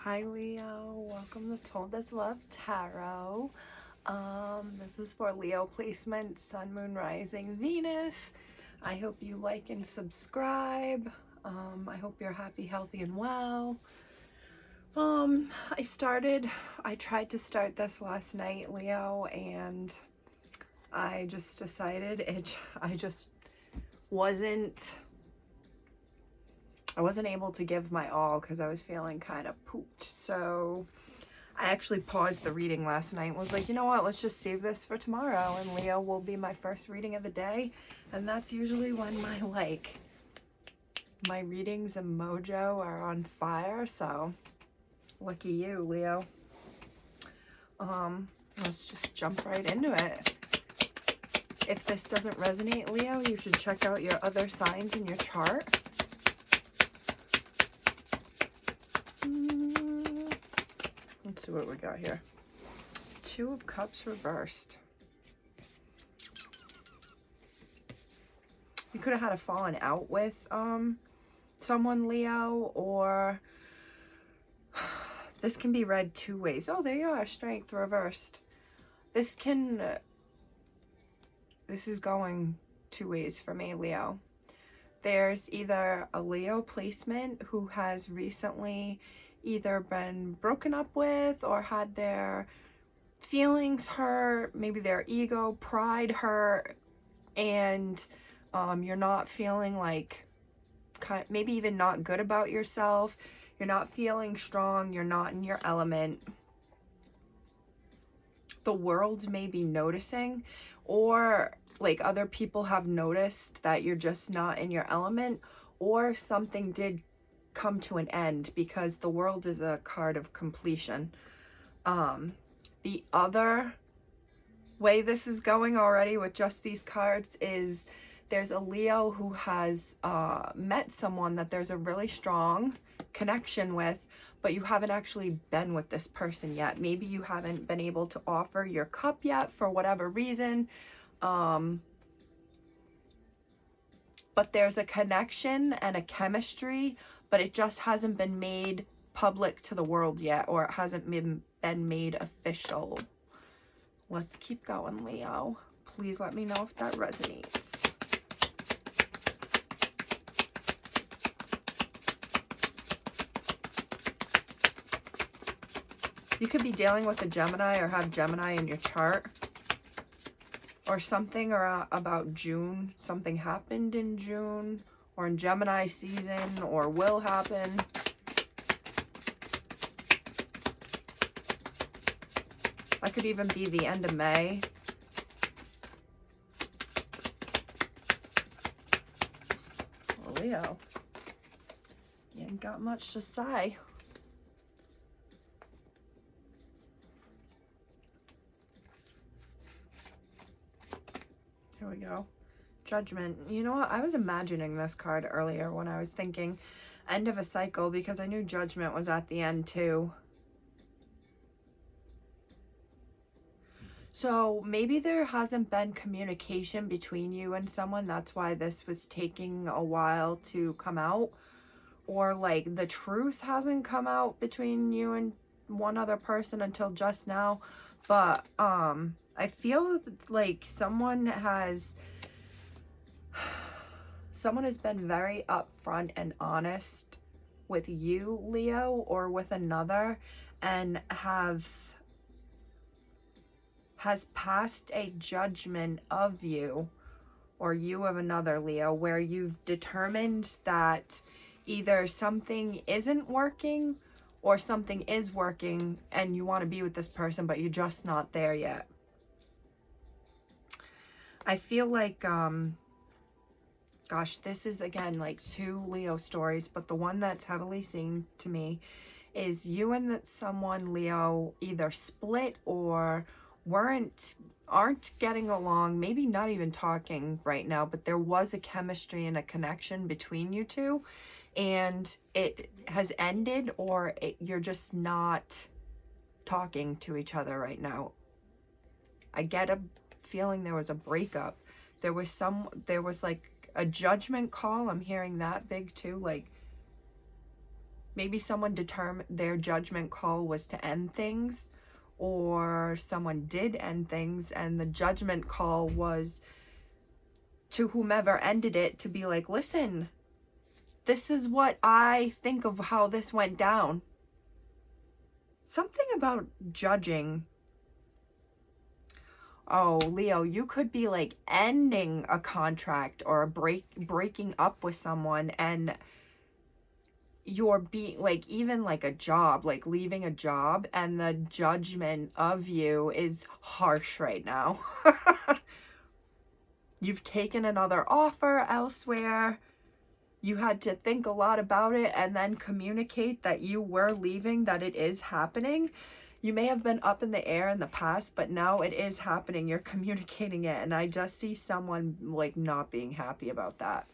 Hi Leo, welcome to Told Us Love Tarot. This is for Leo placement, Sun, Moon, Rising, Venus. I hope you like and subscribe. I hope you're happy, healthy, and well. I tried to start this last night, Leo, and I just decided I wasn't able to give my all because I was feeling kind of pooped. So I actually paused the reading last night and was like, you know what, let's just save this for tomorrow, and Leo will be my first reading of the day. And that's usually when my readings and mojo are on fire. So lucky you, Leo. Let's just jump right into it. If this doesn't resonate, Leo, you should check out your other signs in your chart. Let's see what we got here. Two of Cups reversed. You could have had a falling out with someone, Leo, or this can be read two ways. Oh, there you are, Strength reversed. This is going two ways for me, Leo. There's either a Leo placement who has recently either been broken up with or had their feelings hurt, maybe their ego, pride hurt, and you're not feeling like, maybe even not good about yourself. You're not feeling strong. You're not in your element. The world may be noticing, or like other people have noticed that you're just not in your element, or something did come to an end, because the world is a card of completion. The other way this is going already with just these cards is there's a Leo who has met someone that there's a really strong connection with, but you haven't actually been with this person yet. Maybe you haven't been able to offer your cup yet for whatever reason. But there's a connection and a chemistry, but it just hasn't been made public to the world yet, or it hasn't been made official. Let's keep going, Leo. Please let me know if that resonates. You could be dealing with a Gemini or have Gemini in your chart, or something about June. Something happened in June or in Gemini season, or will happen. That could even be the end of May. Well, Leo, you ain't got much to say. Here we go. Judgment. You know what? I was imagining this card earlier when I was thinking end of a cycle, because I knew Judgment was at the end too. So maybe there hasn't been communication between you and someone. That's why this was taking a while to come out. Or like the truth hasn't come out between you and one other person until just now. But I feel like someone has been very upfront and honest with you, Leo, or with another, and has passed a judgment of you, or you of another, Leo, where you've determined that either something isn't working or something is working, and you want to be with this person, but you're just not there yet. I feel like, gosh, this is again like two Leo stories, but the one that's heavily seen to me is you and that someone, Leo, either split or aren't getting along, maybe not even talking right now, but there was a chemistry and a connection between you two, and it has ended, or you're just not talking to each other right now. I get a feeling there was a breakup. There was like a judgment call. I'm hearing that big too, like Maybe someone determined their judgment call was to end things, or someone did end things and the judgment call was to whomever ended it to be like, listen, this is what I think of how this went down. Something about judging. Oh, Leo, you could be like ending a contract or breaking up with someone, and you're being like, even like a job, like leaving a job, and the judgment of you is harsh right now. You've taken another offer elsewhere. You had to think a lot about it and then communicate that you were leaving, that it is happening. You may have been up in the air in the past, but now it is happening. You're communicating it. And I just see someone like not being happy about that.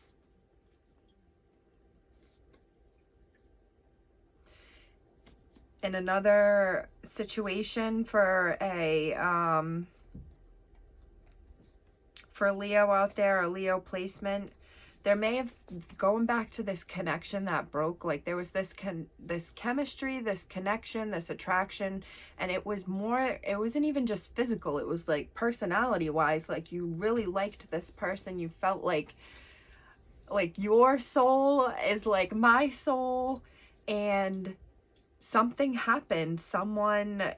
In another situation for Leo out there, a Leo placement, there may have, going back to this connection that broke, like there was this chemistry, this connection, this attraction, and it was more, it wasn't even just physical, it was like personality wise, like you really liked this person, you felt like your soul is like my soul, and something happened. Someone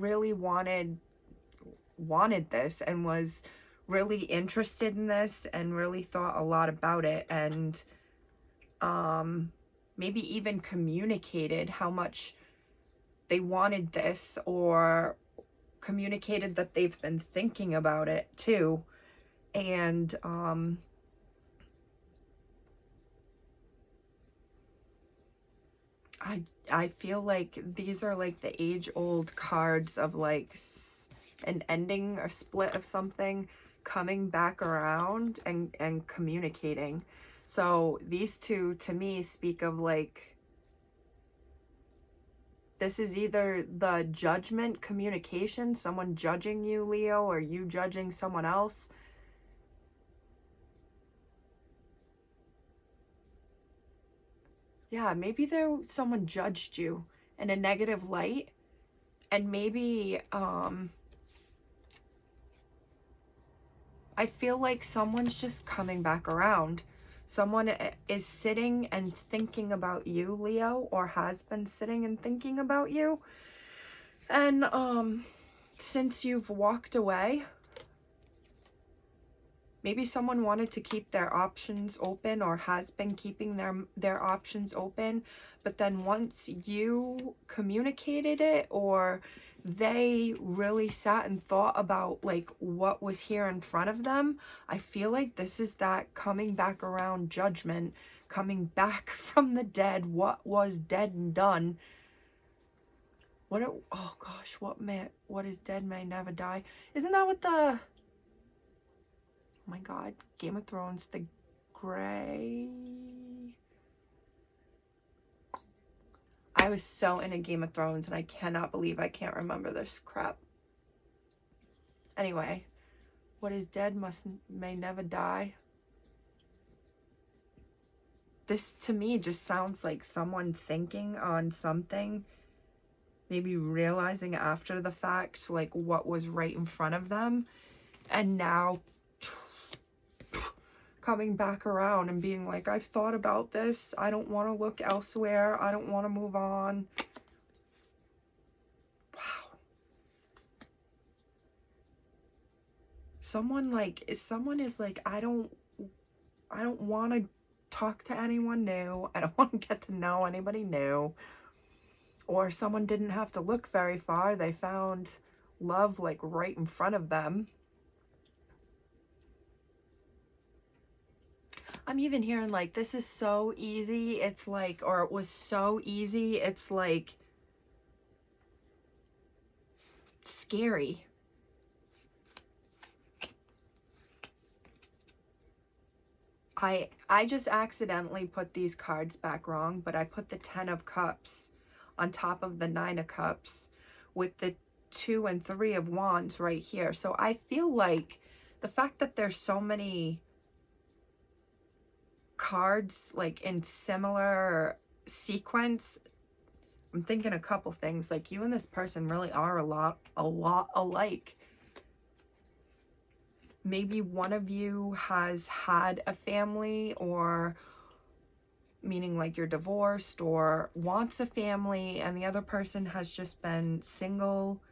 really wanted this and was really interested in this and really thought a lot about it, and maybe even communicated how much they wanted this, or communicated that they've been thinking about it too. And I feel like these are like the age-old cards of like an ending or split of something, coming back around and communicating. So these two to me speak of like, this is either the judgment communication, someone judging you, Leo, or you judging someone else. Yeah, maybe someone judged you in a negative light, and maybe I feel like someone's just coming back around. Someone is sitting and thinking about you, Leo, or has been sitting and thinking about you. And since you've walked away, maybe someone wanted to keep their options open, or has been keeping their options open, but then once you communicated it, or they really sat and thought about like what was here in front of them, I feel like this is that coming back around judgment, coming back from the dead, what was dead and done. Oh gosh, what is dead may never die. Isn't that what the, oh my god, Game of Thrones, the gray... I was so into Game of Thrones and I cannot believe I can't remember this crap. Anyway, what is dead may never die. This to me just sounds like someone thinking on something, maybe realizing after the fact like what was right in front of them, and now coming back around and being like, I've thought about this, I don't want to look elsewhere, I don't want to move on. Wow. Someone is like, I don't want to talk to anyone new, I don't want to get to know anybody new. Or someone didn't have to look very far, they found love like right in front of them. I'm even hearing like, this is so easy, it's like, or it was so easy, it's like scary. I just accidentally put these cards back wrong, but I put the 10 of Cups on top of the 9 of Cups with the 2 and 3 of Wands right here. So I feel like the fact that there's so many cards like in similar sequence, I'm thinking a couple things. Like, you and this person really are a lot alike. Maybe one of you has had a family, or meaning like you're divorced or wants a family, and the other person has just been single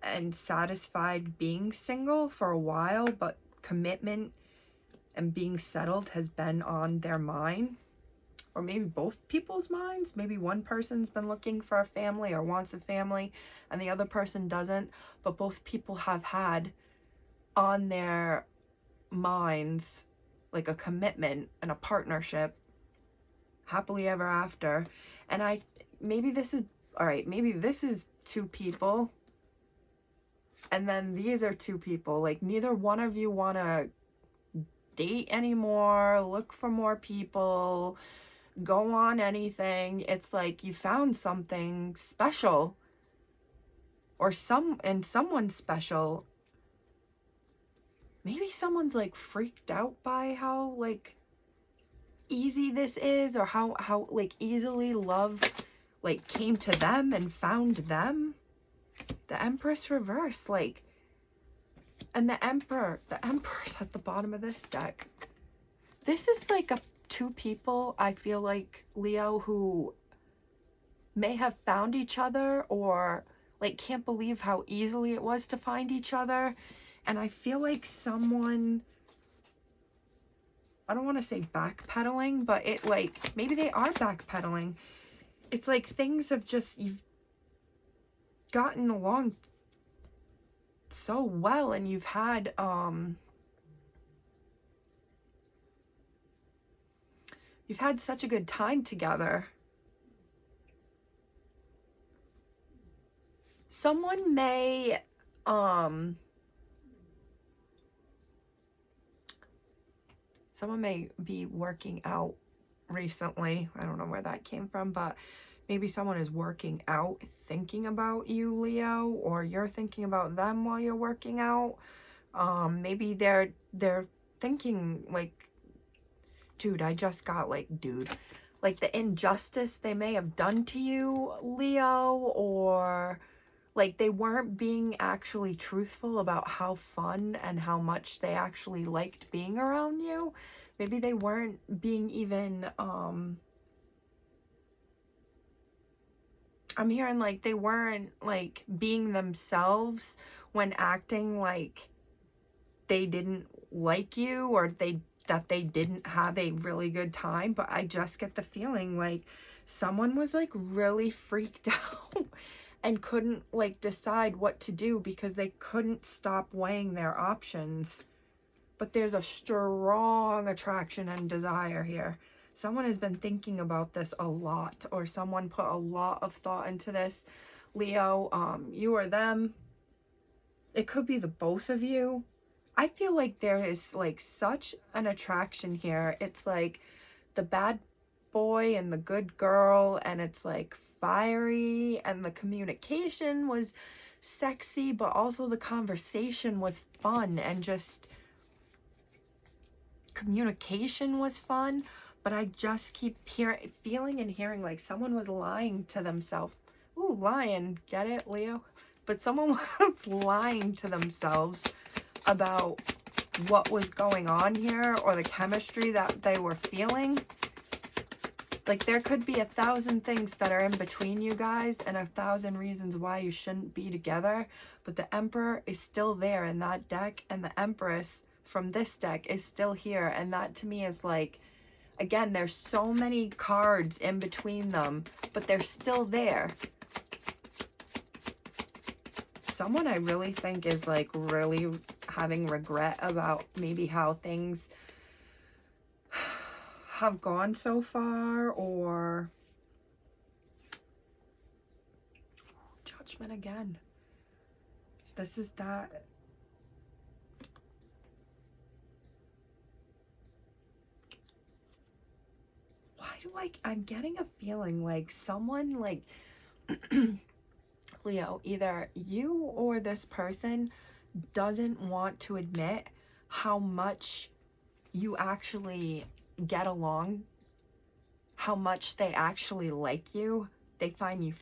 and satisfied being single for a while, but commitment and being settled has been on their mind. Or maybe both people's minds. Maybe one person's been looking for a family or wants a family and the other person doesn't, but both people have had on their minds like a commitment and a partnership, happily ever after. And maybe this is, all right, maybe this is two people, and then these are two people. Like, neither one of you want to date anymore, look for more people, go on anything. It's like you found something special, or someone special. Maybe someone's like freaked out by how like easy this is, or how like easily love like came to them and found them. The Empress reverse, like, and the Emperor's at the bottom of this deck. This is like two people, I feel like, Leo, who may have found each other, or like can't believe how easily it was to find each other. And I feel like someone, I don't want to say backpedaling, but it like, maybe they are backpedaling. It's like things have just, you've gotten along so well, and you've had such a good time together. Someone may be working out recently. I don't know where that came from, but maybe someone is working out thinking about you, Leo, or you're thinking about them while you're working out. Maybe they're thinking like, dude, I just got like, like the injustice they may have done to you, Leo, or like they weren't being actually truthful about how fun and how much they actually liked being around you. Maybe they weren't being even, I'm hearing like they weren't like being themselves when acting like they didn't like you, or that they didn't have a really good time. But I just get the feeling like someone was like really freaked out and couldn't like decide what to do because they couldn't stop weighing their options. But there's a strong attraction and desire here. Someone has been thinking about this a lot, or someone put a lot of thought into this, Leo. You or them. It could be the both of you. I feel like there is like such an attraction here. It's like the bad boy and the good girl, and it's like fiery, and the communication was sexy, but also the conversation was fun, and just communication was fun. But I just keep feeling and hearing like someone was lying to themselves. Ooh, lying, get it, Leo? But someone was lying to themselves about what was going on here, or the chemistry that they were feeling. Like, there could be 1,000 things that are in between you guys, and 1,000 reasons why you shouldn't be together, but the Emperor is still there in that deck, and the Empress from this deck is still here. And that to me is like, again, there's so many cards in between them, but they're still there. Someone I really think is like really having regret about maybe how things have gone so far, or Judgment again. This is that. Why do I'm getting a feeling like someone like Leo, either you or this person doesn't want to admit how much you actually get along, how much they actually like you. They find you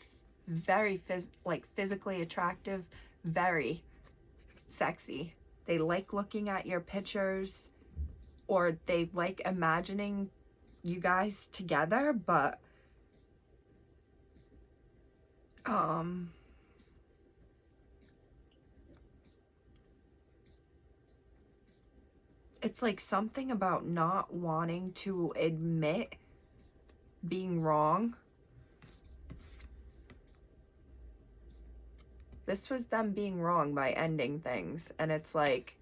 very physically attractive, very sexy. They like looking at your pictures, or they like imagining you guys together, but it's like something about not wanting to admit being wrong. This was them being wrong by ending things, and it's like,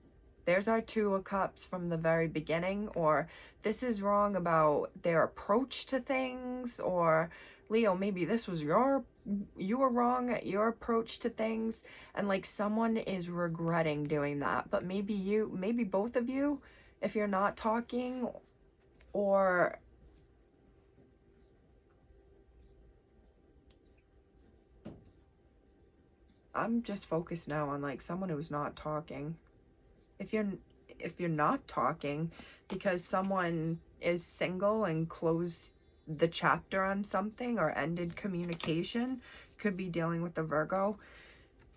there's our Two of Cups from the very beginning, or this is wrong about their approach to things, or Leo, maybe this was you were wrong at your approach to things, and like someone is regretting doing that. But maybe both of you, if you're not talking, or I'm just focused now on like someone who's not talking. If you're not talking because someone is single and closed the chapter on something or ended communication, could be dealing with the Virgo.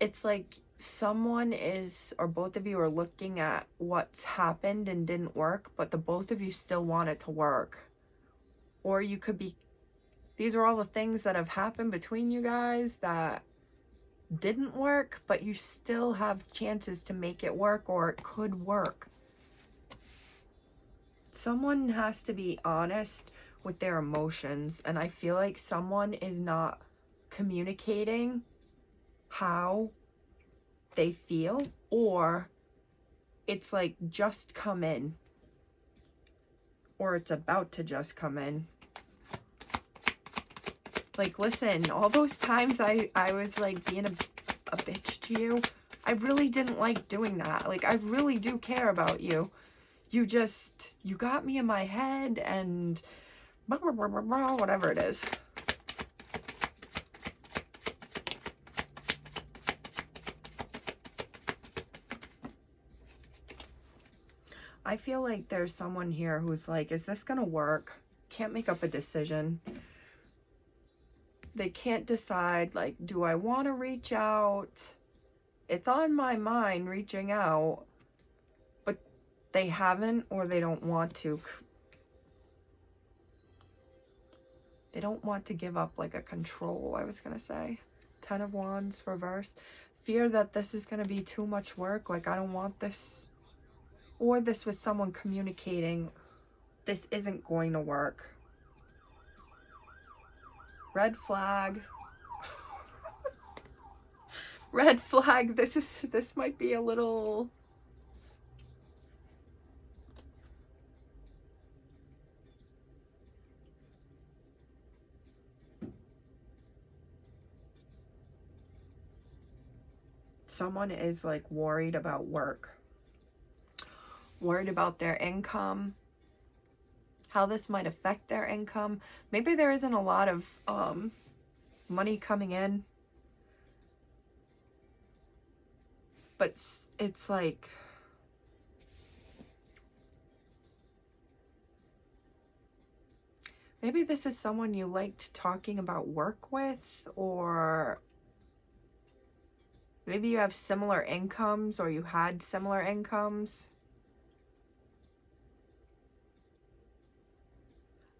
It's like someone is, or both of you are looking at what's happened and didn't work, but the both of you still want it to work. Or you could be, these are all the things that have happened between you guys that didn't work, but you still have chances to make it work, or it could work. Someone has to be honest with their emotions, and I feel like someone is not communicating how they feel, or it's like just come in, or it's about to just come in. Like, listen, all those times I was like being a bitch to you, I really didn't like doing that. Like, I really do care about you. You got me in my head and blah, blah, blah, blah, blah, whatever it is. I feel like there's someone here who's like, is this gonna work? Can't make up a decision. They can't decide, like, do I want to reach out? It's on my mind reaching out, but they haven't, or they don't want to. They don't want to give up like a control, I was gonna say. 10 of Wands reversed. Fear that this is gonna be too much work, like I don't want this. Or this was someone communicating, this isn't going to work. Red flag. Red flag. This might be a little... Someone is like worried about work. Worried about their income. How this might affect their income. Maybe there isn't a lot of money coming in. But it's like... Maybe this is someone you liked talking about work with, or maybe you have similar incomes, or you had similar incomes.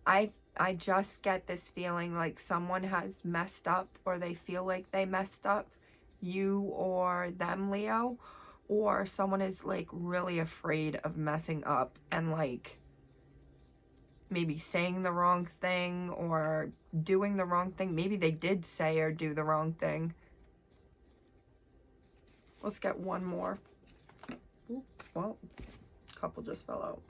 I just get this feeling like someone has messed up, or they feel like they messed up, you or them, Leo, or someone is like really afraid of messing up and like maybe saying the wrong thing or doing the wrong thing. Maybe they did say or do the wrong thing. Let's get one more. Ooh, well, a couple just fell out.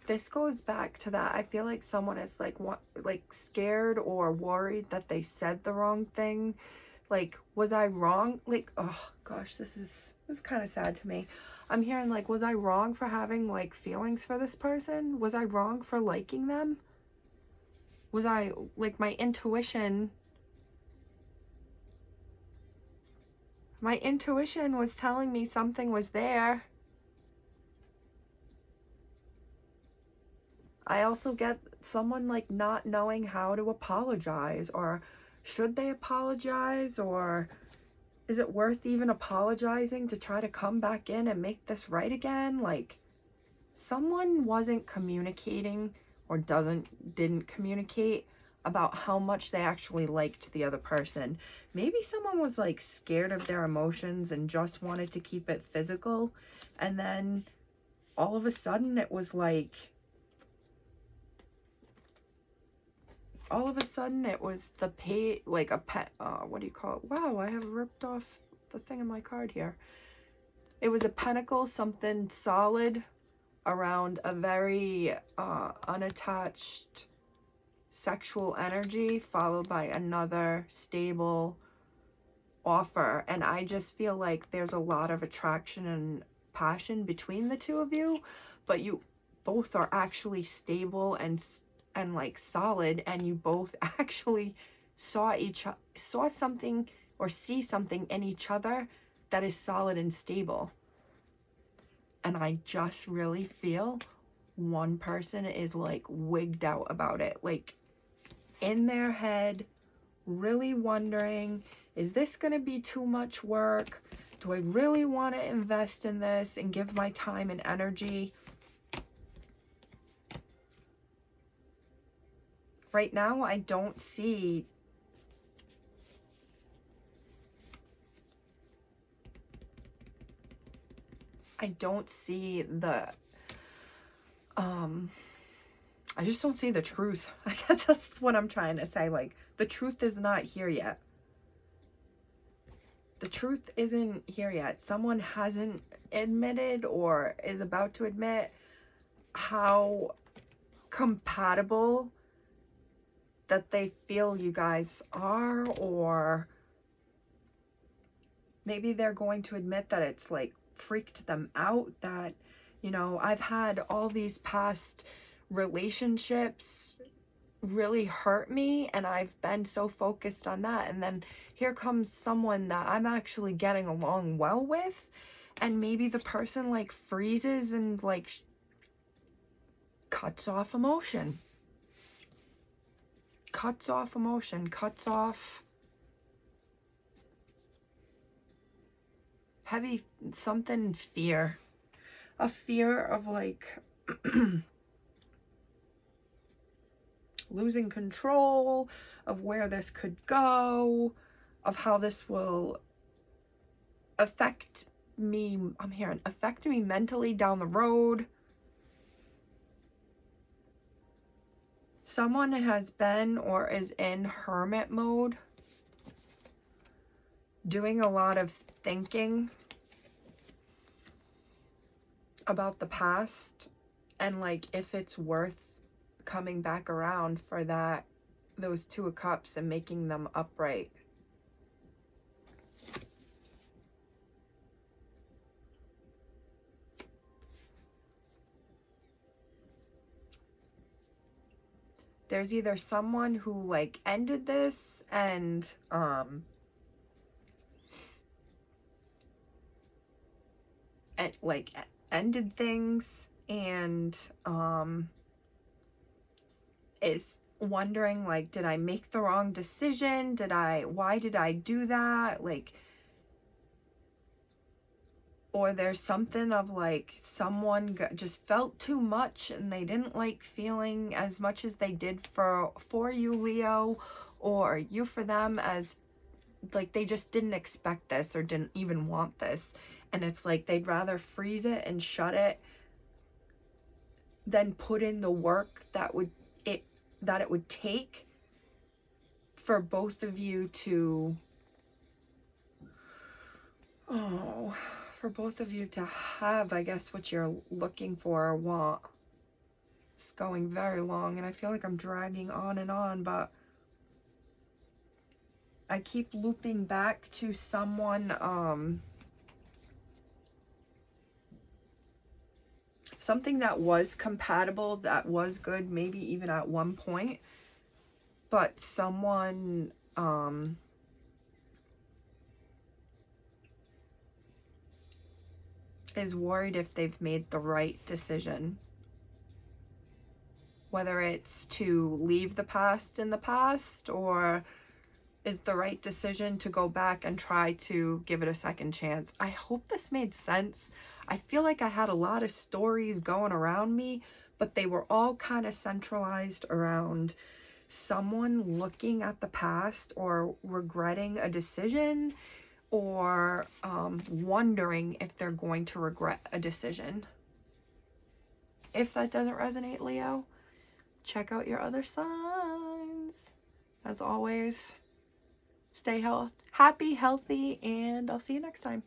This goes back to that. I feel like someone is like scared or worried that they said the wrong thing. Like, was I wrong? Like, oh gosh, this is kind of sad to me. I'm hearing like, was I wrong for having like feelings for this person? Was I wrong for liking them? Was I like, my intuition was telling me something was there. I also get someone like not knowing how to apologize, or should they apologize, or is it worth even apologizing to try to come back in and make this right again? Like, someone wasn't communicating, or didn't communicate about how much they actually liked the other person. Maybe someone was like scared of their emotions and just wanted to keep it physical, and then all of a sudden it was like, all of a sudden it was the like a pet, what do you call it? Wow, I have ripped off the thing in my card here. It was a pentacle, something solid around a very unattached sexual energy, followed by another stable offer. And I just feel like there's a lot of attraction and passion between the two of you, but you both are actually stable and like solid, and you both actually saw something, or see something in each other that is solid and stable. And I just really feel one person is like wigged out about it, like in their head, really wondering, is this going to be too much work? Do I really want to invest in this and give my time and energy? Right now, I don't see the I just don't see the truth. I guess that's what I'm trying to say. Like, the truth is not here yet. The truth isn't here yet. Someone hasn't admitted, or is about to admit, how compatible that they feel you guys are, or maybe they're going to admit that it's like freaked them out, that, you know, I've had all these past relationships really hurt me, and I've been so focused on that, and then here comes someone that I'm actually getting along well with, and maybe the person like freezes and like cuts off emotion, cuts off heavy something, fear, a fear of like losing control of where this could go, of how this will affect me. I'm hearing affect me mentally down the road. Someone has been or is in hermit mode, doing a lot of thinking about the past, and like if it's worth coming back around for those Two of Cups and making them upright. There's either someone who like ended this and like ended things, and is wondering like, did I make the wrong decision? Why did I do that? Like, or there's something of like someone just felt too much and they didn't like feeling as much as they did for you, Leo, or you for them, as like they just didn't expect this or didn't even want this, and it's like they'd rather freeze it and shut it than put in the work that it would take for both of you to have, I guess, what you're looking for or want. It's going very long, and I feel like I'm dragging on, but I keep looping back to someone, something that was compatible, that was good, maybe even at one point, but someone, is worried if they've made the right decision. whether it's to leave the past in the past, or is the right decision to go back and try to give it a second chance. I hope this made sense. I feel like I had a lot of stories going around me, but they were all kind of centralized around someone looking at the past or regretting a decision, or wondering if they're going to regret a decision. If that doesn't resonate, Leo, check out your other signs. As always, stay happy, healthy, and I'll see you next time.